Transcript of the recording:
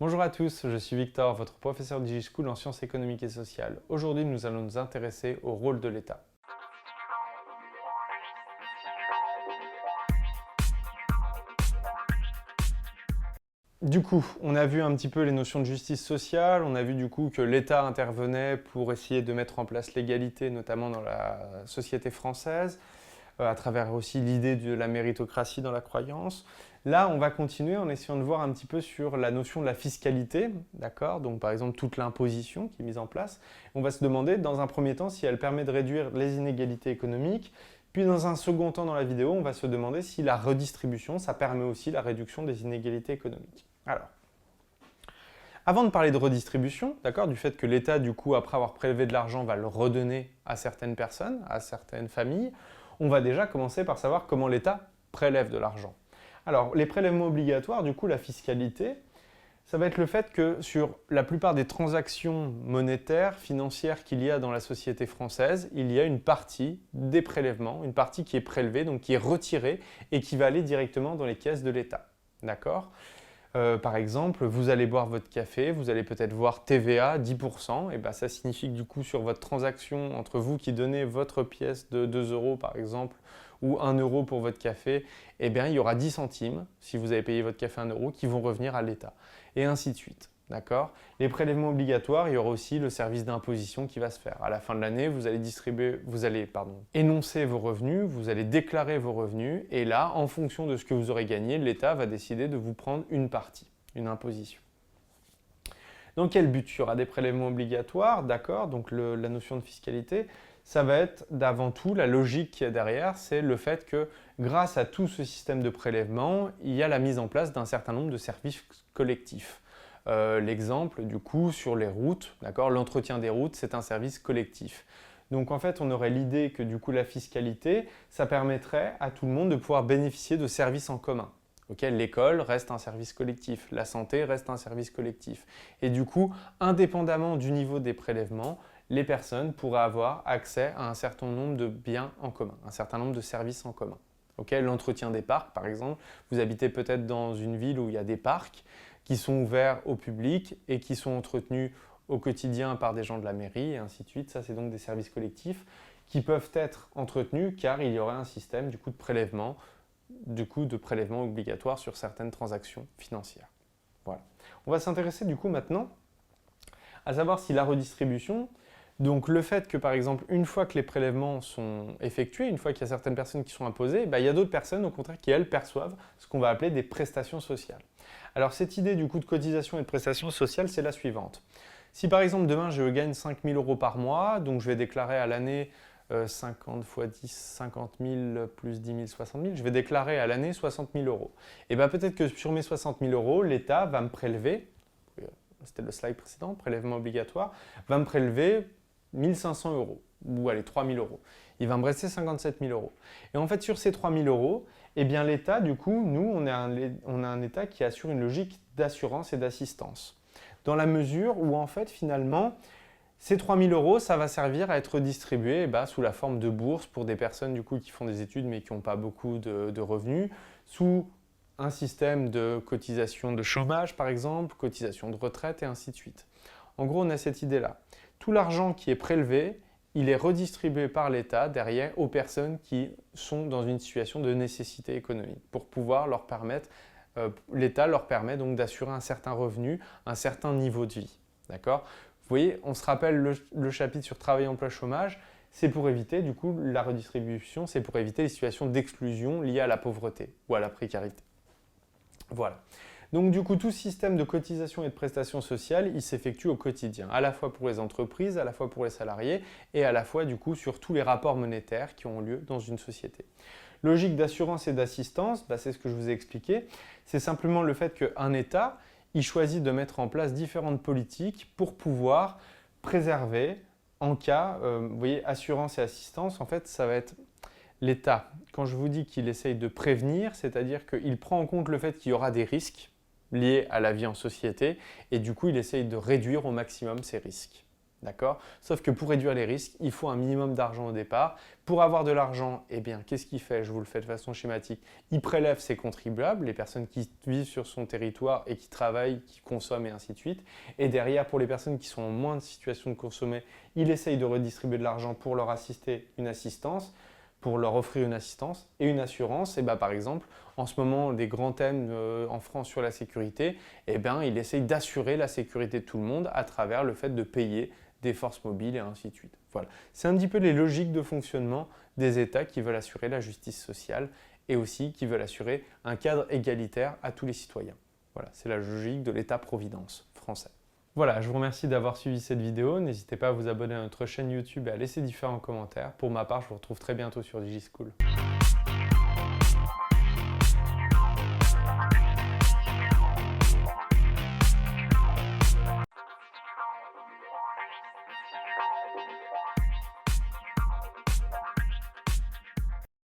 Bonjour à tous, je suis Victor, votre professeur de DigiSchool en sciences économiques et sociales. Aujourd'hui, nous allons nous intéresser au rôle de l'État. Du coup, on a vu un petit peu les notions de justice sociale, on a vu du coup que l'État intervenait pour essayer de mettre en place l'égalité, notamment dans la société française, à travers aussi l'idée de la méritocratie dans la croyance. Là, on va continuer en essayant de voir un petit peu sur la notion de la fiscalité, d'accord? Donc par exemple toute l'imposition qui est mise en place. On va se demander dans un premier temps si elle permet de réduire les inégalités économiques, puis dans un second temps dans la vidéo, on va se demander si la redistribution, ça permet aussi la réduction des inégalités économiques. Alors, avant de parler de redistribution, d'accord, du fait que l'État, du coup, après avoir prélevé de l'argent, va le redonner à certaines personnes, à certaines familles, on va déjà commencer par savoir comment l'État prélève de l'argent. Alors, les prélèvements obligatoires, du coup, la fiscalité, ça va être le fait que sur la plupart des transactions monétaires, financières qu'il y a dans la société française, il y a une partie des prélèvements, une partie qui est prélevée, donc qui est retirée et qui va aller directement dans les caisses de l'État. D'accord ? Par exemple, vous allez boire votre café, vous allez peut-être voir TVA 10%, et ben ça signifie que du coup sur votre transaction entre vous qui donnez votre pièce de 2 euros par exemple, ou 1 euro pour votre café, eh bien il y aura 10 centimes, si vous avez payé votre café 1 euro, qui vont revenir à l'État, et ainsi de suite. D'accord ? Les prélèvements obligatoires, il y aura aussi le service d'imposition qui va se faire. À la fin de l'année, vous allez énoncer vos revenus, vous allez déclarer vos revenus, et là, en fonction de ce que vous aurez gagné, l'État va décider de vous prendre une partie, une imposition. Dans quel but? Il y aura des prélèvements obligatoires, d'accord? Donc la notion de fiscalité, ça va être d'avant tout la logique qu'il y a derrière, c'est le fait que grâce à tout ce système de prélèvement, il y a la mise en place d'un certain nombre de services collectifs. L'exemple du coup sur les routes, d'accord, l'entretien des routes, c'est un service collectif. Donc en fait, on aurait l'idée que du coup la fiscalité, ça permettrait à tout le monde de pouvoir bénéficier de services en commun. Okay, l'école reste un service collectif, la santé reste un service collectif. Et du coup, indépendamment du niveau des prélèvements, les personnes pourraient avoir accès à un certain nombre de biens en commun, un certain nombre de services en commun. Okay, l'entretien des parcs, par exemple, vous habitez peut-être dans une ville où il y a des parcs qui sont ouverts au public et qui sont entretenus au quotidien par des gens de la mairie et ainsi de suite. Ça, c'est donc des services collectifs qui peuvent être entretenus car il y aurait un système du coup de prélèvement obligatoire sur certaines transactions financières. Voilà. On va s'intéresser du coup maintenant à savoir si la redistribution, donc le fait que par exemple une fois que les prélèvements sont effectués, une fois qu'il y a certaines personnes qui sont imposées, il y a d'autres personnes au contraire qui elles perçoivent ce qu'on va appeler des prestations sociales. Alors cette idée du coût de cotisation et de prestations sociales, c'est la suivante. Si par exemple demain je gagne 5 000 euros par mois, donc je vais déclarer à l'année 50 x 10, 50 000 plus 10 000, 60 000, je vais déclarer à l'année 60 000 euros. Et bien peut-être que sur mes 60 000 euros, l'État va me prélever, c'était le slide précédent, prélèvement obligatoire, va me prélever 1 500 euros, ou allez 3 000 euros. Il va me rester 57 000 euros. Et en fait sur ces 3 000 euros, eh bien l'État, du coup, nous, on a un État qui assure une logique d'assurance et d'assistance. Dans la mesure où, en fait, finalement, ces 3 000 euros, ça va servir à être distribué sous la forme de bourse pour des personnes, du coup, qui font des études mais qui n'ont pas beaucoup de revenus, sous un système de cotisation de chômage, par exemple, cotisation de retraite et ainsi de suite. En gros, on a cette idée-là. Tout l'argent qui est prélevé, il est redistribué par l'État derrière aux personnes qui sont dans une situation de nécessité économique pour pouvoir leur permettre, l'État leur permet donc d'assurer un certain revenu, un certain niveau de vie. D'accord ? Vous voyez, on se rappelle le chapitre sur travail, emploi, chômage, c'est pour éviter du coup la redistribution, c'est pour éviter les situations d'exclusion liées à la pauvreté ou à la précarité. Voilà. Donc du coup, tout système de cotisation et de prestations sociales, il s'effectue au quotidien, à la fois pour les entreprises, à la fois pour les salariés et à la fois du coup sur tous les rapports monétaires qui ont lieu dans une société. Logique d'assurance et d'assistance, c'est ce que je vous ai expliqué, c'est simplement le fait qu'un État, il choisit de mettre en place différentes politiques pour pouvoir préserver en cas, vous voyez, assurance et assistance, en fait, ça va être l'État. Quand je vous dis qu'il essaye de prévenir, c'est-à-dire qu'il prend en compte le fait qu'il y aura des risques liés à la vie en société et du coup, il essaye de réduire au maximum ces risques. D'accord? Sauf que pour réduire les risques, il faut un minimum d'argent au départ. Pour avoir de l'argent, eh bien, qu'est-ce qu'il fait? Je vous le fais de façon schématique. Il prélève ses contribuables, les personnes qui vivent sur son territoire et qui travaillent, qui consomment et ainsi de suite. Et derrière, pour les personnes qui sont en moins de situation de consommer, il essaye de redistribuer de l'argent pour leur assister une assistance, pour leur offrir une assistance et une assurance. Et bah, par exemple, en ce moment, des grands thèmes en France sur la sécurité, eh bien, il essaye d'assurer la sécurité de tout le monde à travers le fait de payer des forces mobiles et ainsi de suite. Voilà. C'est un petit peu les logiques de fonctionnement des États qui veulent assurer la justice sociale et aussi qui veulent assurer un cadre égalitaire à tous les citoyens. Voilà, c'est la logique de l'État-providence français. Voilà, je vous remercie d'avoir suivi cette vidéo. N'hésitez pas à vous abonner à notre chaîne YouTube et à laisser différents commentaires. Pour ma part, je vous retrouve très bientôt sur DigiSchool.